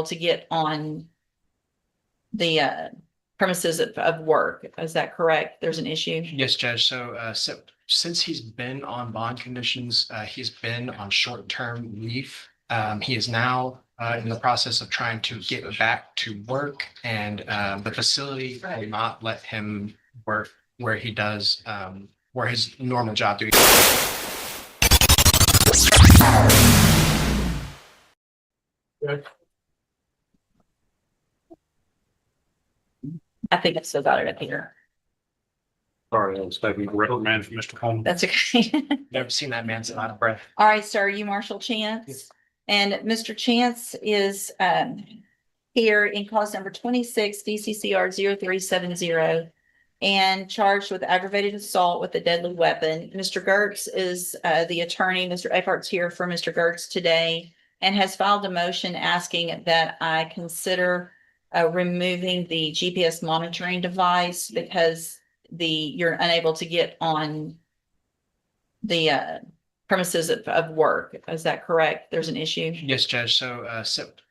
to get on the premises of work. Is that correct? There's an issue? Yes, Judge. So since he's been on bond conditions, he's been on short-term leave. He is now in the process of trying to get back to work, and the facility will not let him work where he does, where his normal job duties. I think I still got it up here. Sorry, I was expecting a reprimand from Mr. Coleman. That's okay. Never seen that man so out of breath. All right, sir, you Marshall Chance? Yes. And Mr. Chance is here in cause number 26 DCCR 0370 and charged with aggravated assault with a deadly weapon. Mr. Gertz is the attorney. Mr. Eckhart's here for Mr. Gertz today and has filed a motion asking that I consider removing the GPS monitoring device because you're unable to get on the premises of work. Is that correct? There's an issue? Yes, Judge. So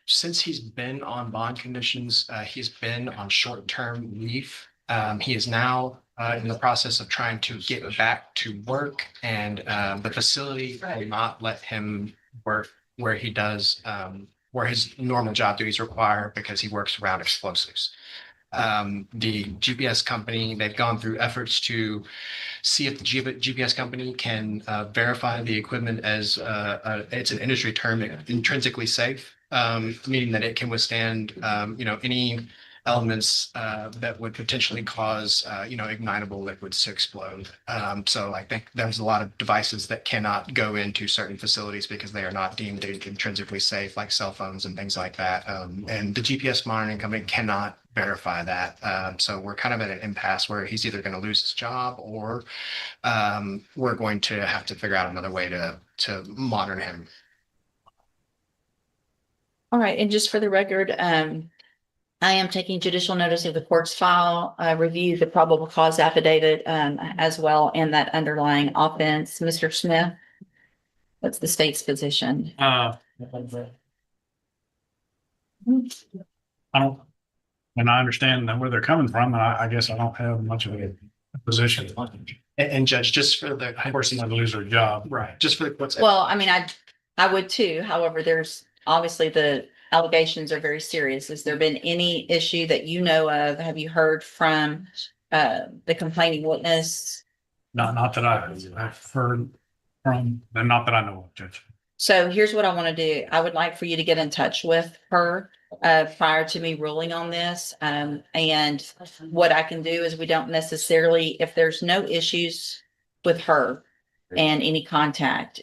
since he's been on bond conditions, he's been on short-term leave. He is now in the process of trying to get back to work, and the facility will not let him work where he does, where his normal job duties require because he works around explosives. The GPS company, they've gone through efforts to see if the GPS company can verify the equipment as it's an industry term, intrinsically safe, meaning that it can withstand any elements that would potentially cause ignitable liquids to explode. So I think there's a lot of devices that cannot go into certain facilities because they are not deemed intrinsically safe, like cell phones and things like that. And the GPS monitoring company cannot verify that. So we're kind of at an impasse where he's either going to lose his job or we're going to have to figure out another way to monitor him. All right, and just for the record, I am taking judicial notice of the court's file, review the probable cause affidavit as well, and that underlying offense. Mr. Smith, what's the state's position? I don't, and I understand where they're coming from, and I guess I don't have much of a position. And Judge, just for the Person to lose their job. right, just for the court's Well, I mean, I would too. However, there's obviously the allegations are very serious. Has there been any issue that you know of? Have you heard from the complaining witness? Not that I've heard from, and not that I know of, Judge. So here's what I want to do. I would like for you to get in touch with her prior to me ruling on this. And what I can do is we don't necessarily, if there's no issues with her and any contact,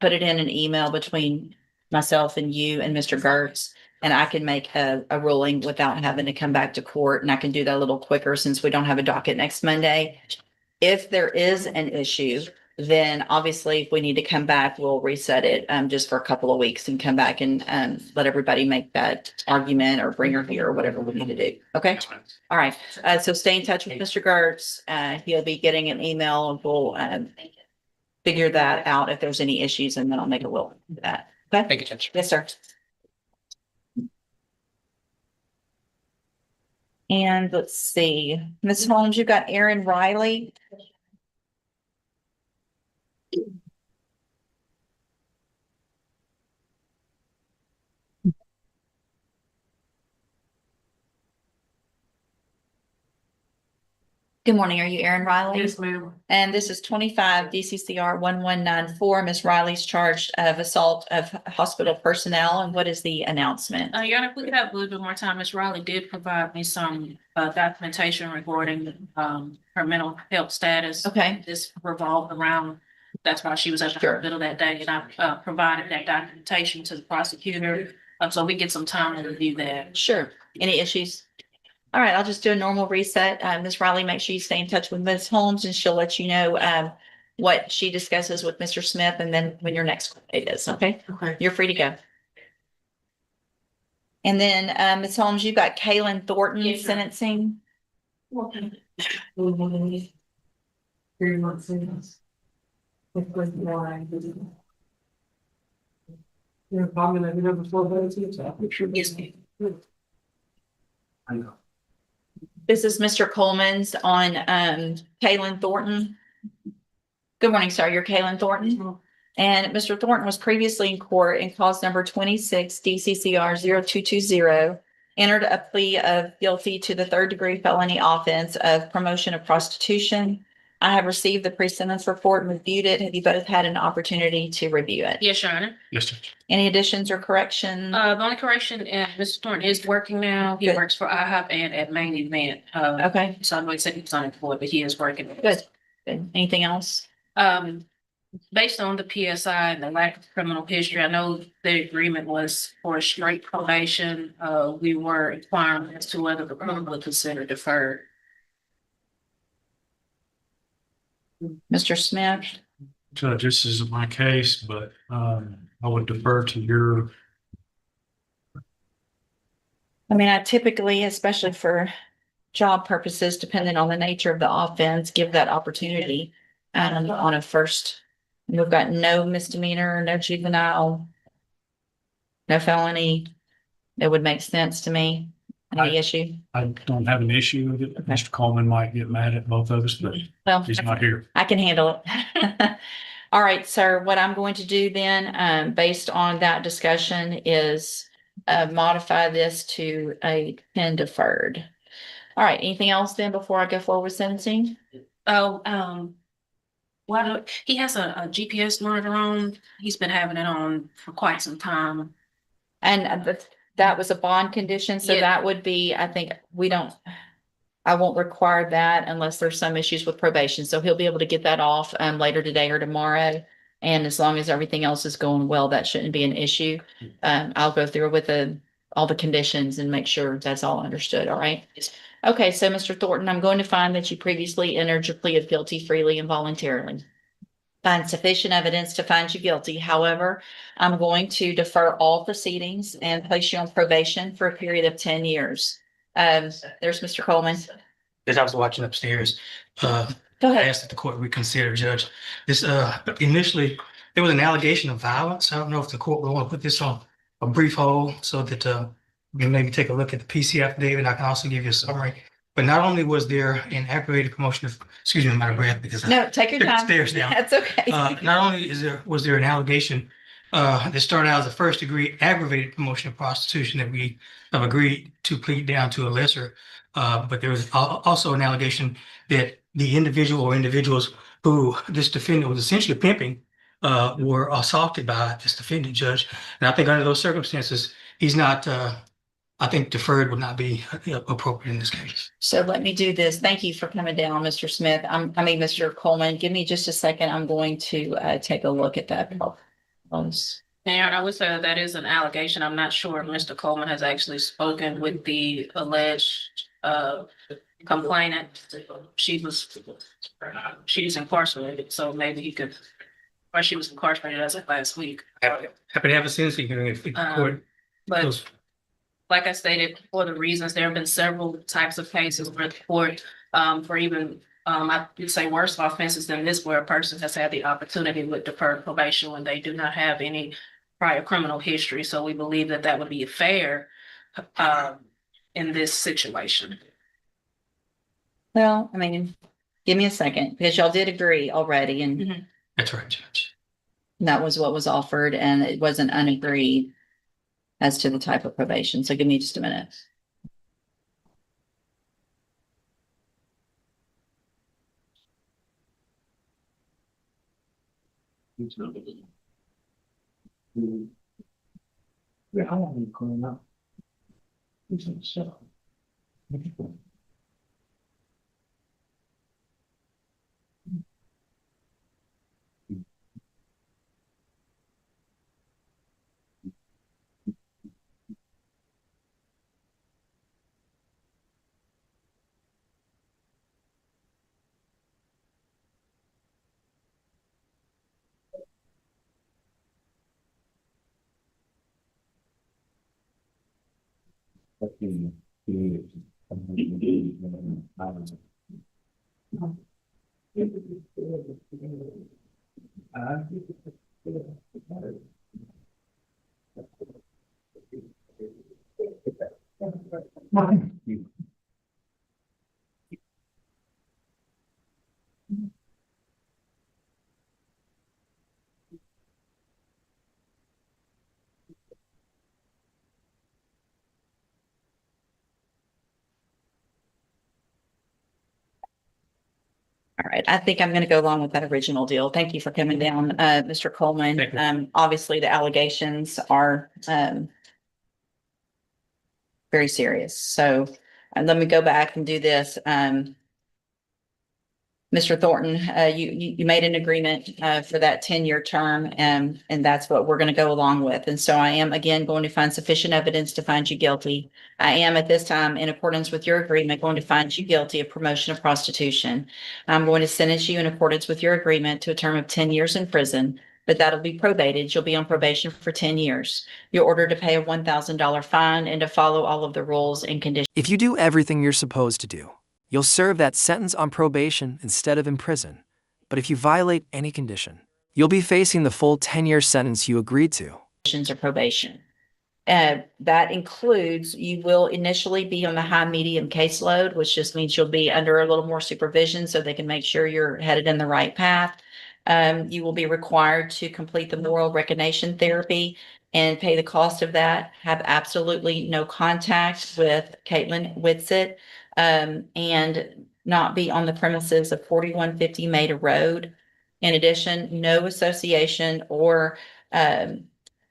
put it in an email between myself and you and Mr. Gertz, and I can make a ruling without having to come back to court. And I can do that a little quicker since we don't have a docket next Monday. If there is an issue, then obviously if we need to come back, we'll reset it just for a couple of weeks and come back and let everybody make that argument or bring her here or whatever we need to do. Okay. All right. So stay in touch with Mr. Gertz. He'll be getting an email and we'll figure that out if there's any issues, and then I'll make a will for that. Okay. Thank you, Judge. Yes, sir. And let's see, Ms. Holmes, you've got Aaron Riley. Good morning. Are you Aaron Riley? Yes, ma'am. And this is 25 DCCR 1194. Ms. Riley's charged of assault of hospital personnel. And what is the announcement? Your Honor, if we could have a little bit more time, Ms. Riley did provide me some documentation regarding her mental health status. Okay. This revolved around, that's why she was at the Sure. hospital that day, and I provided that documentation to the prosecutor. So we get some time to review that. Sure. Any issues? All right, I'll just do a normal reset. Ms. Riley, make sure you stay in touch with Ms. Holmes and she'll let you know what she discusses with Mr. Smith and then when your next date is, okay? Okay. You're free to go. And then Ms. Holmes, you've got Kaylin Thornton Yes, sir. sentencing. Yes, ma'am. This is Mr. Coleman's on, Kaylin Thornton. Good morning, sir. You're Kaylin Thornton. And Mr. Thornton was previously in court in cause number 26 DCCR 0220. Entered a plea of guilty to the third-degree felony offense of promotion of prostitution. I have received the pre-sentence report and reviewed it. Have you both had an opportunity to review it? Yes, Your Honor. Yes, Judge. Any additions or corrections? The only correction, Mr. Thornton is working now. He Good. works for IHOP and at Main Event. Okay, So I know he said he was unemployed, but he is working. good. Good. Anything else? Based on the PSI and the lack of criminal history, I know the agreement was for a straight probation. We were inquiring as to whether the court would consider deferred. Mr. Smith? Judge, this isn't my case, but I would defer to your. I mean, I typically, especially for job purposes, depending on the nature of the offense, give that opportunity. On a first, we've got no misdemeanor, no juvenile, no felony. It would make sense to me. Any issue? I don't have an issue with it. Okay. Mr. Coleman might get mad at both of us, but Well, he's not here. I can handle it. All right, sir, what I'm going to do then, based on that discussion is modify this to a pen deferred. All right, anything else then before I go forward with sentencing? He has a GPS monitor on. He's been having it on for quite some time. And that was a bond condition, so Yeah. that would be, I think, I won't require that unless there's some issues with probation. So he'll be able to get that off later today or tomorrow. And as long as everything else is going well, that shouldn't be an issue. I'll go through with all the conditions and make sure that's all understood. All right. Okay, so Mr. Thornton, I'm going to find that you previously entered your plea of guilty freely and voluntarily. Find sufficient evidence to find you guilty. However, I'm going to defer all proceedings and place you on probation for a period of 10 years. There's Mr. Coleman. As I was watching upstairs, Go I ahead. asked that the court reconsider, Judge. This, initially, there was an allegation of violence. I don't know if the court would want to put this on a brief hold so that, we can maybe take a look at the PC affidavit, and I can also give you a summary. But not only was there an aggravated promotion of, excuse me, I'm out of breath because No, take your took the time. stairs down. That's okay. Not only was there an allegation that started out as a first degree aggravated promotion of prostitution that we have agreed to plead down to a lesser, but there was also an allegation that the individual or individuals who this defendant was essentially pimping were assaulted by this defendant, Judge. And I think under those circumstances, he's not. I think deferred would not be appropriate in this case. So let me do this. Thank you for coming down, Mr. Smith. Mr. Coleman, give me just a second. I'm going to take a look at that. And I would say that is an allegation. I'm not sure if Mr. Coleman has actually spoken with the alleged complainant. She's incarcerated, so maybe he could, or she was incarcerated as of last week. Happy to have a sentencing hearing if the court. But goes. like I stated, for the reasons, there have been several types of cases where the court, for even, I would say worse offenses than this, where a person has had the opportunity with deferred probation when they do not have any prior criminal history. So we believe that that would be fair in this situation. Well, give me a second because y'all did agree already and That's right, Judge. that was what was offered and it wasn't unagreed as to the type of probation. So give me just a minute. All right, I think I'm going to go along with that original deal. Thank you for coming down, Mr. Coleman. Thank you. Obviously, the allegations are very serious. So let me go back and do this. Mr. Thornton, you made an agreement for that 10-year term, and that's what we're going to go along with. And so I am again going to find sufficient evidence to find you guilty. I am at this time, in accordance with your agreement, going to find you guilty of promotion of prostitution. I'm going to sentence you in accordance with your agreement to a term of 10 years in prison, but that'll be probated. You'll be on probation for 10 years. You're ordered to pay a $1,000 fine and to follow all of the rules and conditions. If you do everything you're supposed to do, you'll serve that sentence on probation instead of in prison. But if you violate any condition, you'll be facing the full 10-year sentence you agreed to. Or probation. That includes, you will initially be on the high medium caseload, which just means you'll be under a little more supervision so they can make sure you're headed in the right path. You will be required to complete the moral recognition therapy and pay the cost of that. Have absolutely no contact with Caitlin Whitsitt, and not be on the premises of 4150 Maida Road. In addition, no association or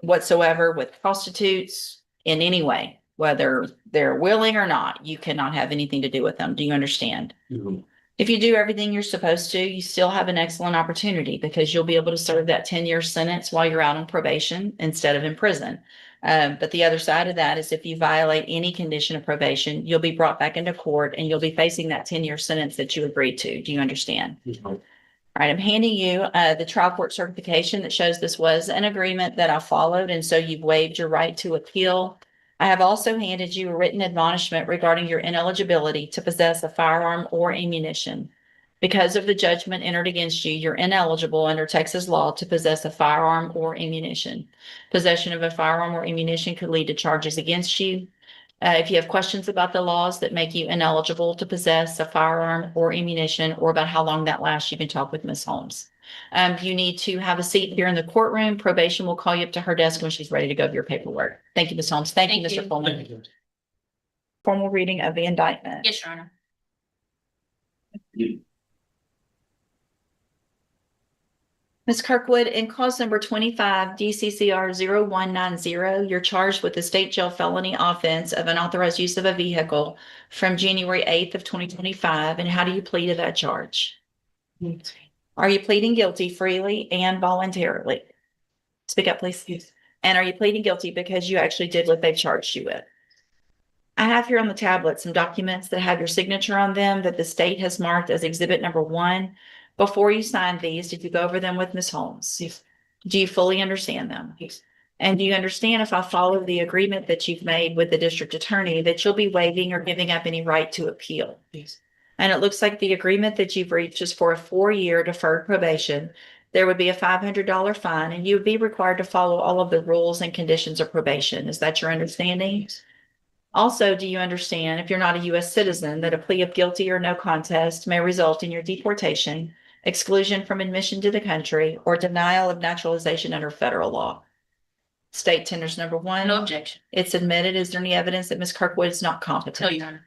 whatsoever with prostitutes in any way, whether they're willing or not. You cannot have anything to do with them. Do you understand? Mhm. If you do everything you're supposed to, you still have an excellent opportunity because you'll be able to serve that 10-year sentence while you're out on probation instead of in prison. But the other side of that is if you violate any condition of probation, you'll be brought back into court and you'll be facing that 10-year sentence that you agreed to. Do you understand? All right, I'm handing you the trial court certification that shows this was an agreement that I followed, and so you've waived your right to appeal. I have also handed you a written admonishment regarding your ineligibility to possess a firearm or ammunition. Because of the judgment entered against you, you're ineligible under Texas law to possess a firearm or ammunition. Possession of a firearm or ammunition could lead to charges against you. If you have questions about the laws that make you ineligible to possess a firearm or ammunition, or about how long that lasts, you can talk with Ms. Holmes. You need to have a seat here in the courtroom. Probation will call you up to her desk when she's ready to go over your paperwork. Thank you, Ms. Holmes. Thank you, Thank Mr. you. Coleman. Formal reading of the indictment. Yes, Your Honor. Ms. Kirkwood, in cause number 25 DCCR 0190, you're charged with the state jail felony offense of unauthorized use of a vehicle from January 8th of 2025. And how do you plead to that charge? Are you pleading guilty freely and voluntarily? Speak up, please. And are you pleading guilty because you actually did what they've charged you with? I have here on the tablet some documents that have your signature on them that the state has marked as exhibit number 1. Before you signed these, did you go over them with Ms. Holmes? Yes. Do you fully understand them? Yes. And do you understand, if I follow the agreement that you've made with the district attorney, that you'll be waiving or giving up any right to appeal? Yes. And it looks like the agreement that you've reached is for a 4-year deferred probation. There would be a $500 fine, and you would be required to follow all of the rules and conditions of probation. Is that your understanding? Yes. Also, do you understand, if you're not a U.S. citizen, that a plea of guilty or no contest may result in your deportation, exclusion from admission to the country, or denial of naturalization under federal law? State tenders number 1. No objection. It's admitted. Is there any evidence that Ms. Kirkwood is not competent? No, Your Honor.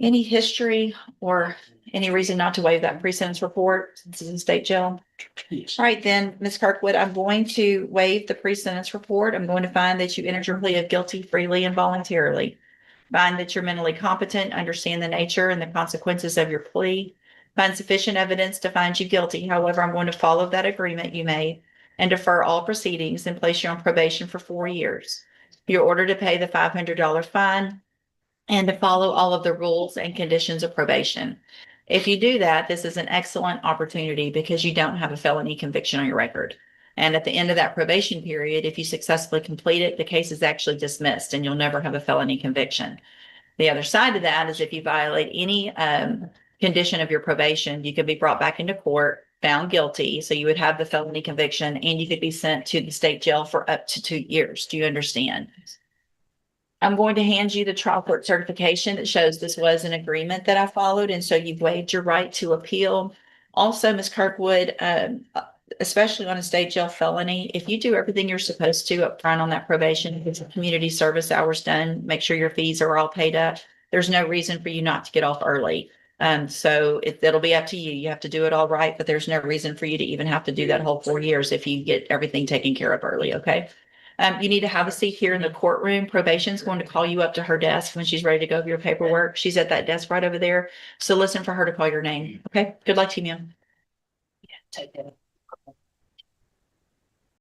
Any history or any reason not to waive that pre-sentence report since it's in state jail? Yes. All right, then, Ms. Kirkwood, I'm going to waive the pre-sentence report. I'm going to find that you entered your plea of guilty freely and voluntarily. Find that you're mentally competent, understand the nature and the consequences of your plea. Find sufficient evidence to find you guilty. However, I'm going to follow that agreement you made and defer all proceedings and place you on probation for 4 years. You're ordered to pay the $500 fine and to follow all of the rules and conditions of probation. If you do that, this is an excellent opportunity because you don't have a felony conviction on your record. And at the end of that probation period, if you successfully complete it, the case is actually dismissed and you'll never have a felony conviction. The other side of that is if you violate any condition of your probation, you could be brought back into court found guilty. So you would have the felony conviction and you could be sent to the state jail for up to 2 years. Do you understand? I'm going to hand you the trial court certification that shows this was an agreement that I followed. And so you've waived your right to appeal. Also, Ms. Kirkwood, especially on a state jail felony, if you do everything you're supposed to up front on that probation, get your community service hours done, make sure your fees are all paid up, there's no reason for you not to get off early. So it'll be up to you. You have to do it all right, but there's no reason for you to even have to do that whole 4 years if you get everything taken care of early, okay? You need to have a seat here in the courtroom. Probation's going to call you up to her desk when she's ready to go over your paperwork. She's at that desk right over there. So listen for her to call your name, okay? Good luck to you, ma'am. Take that.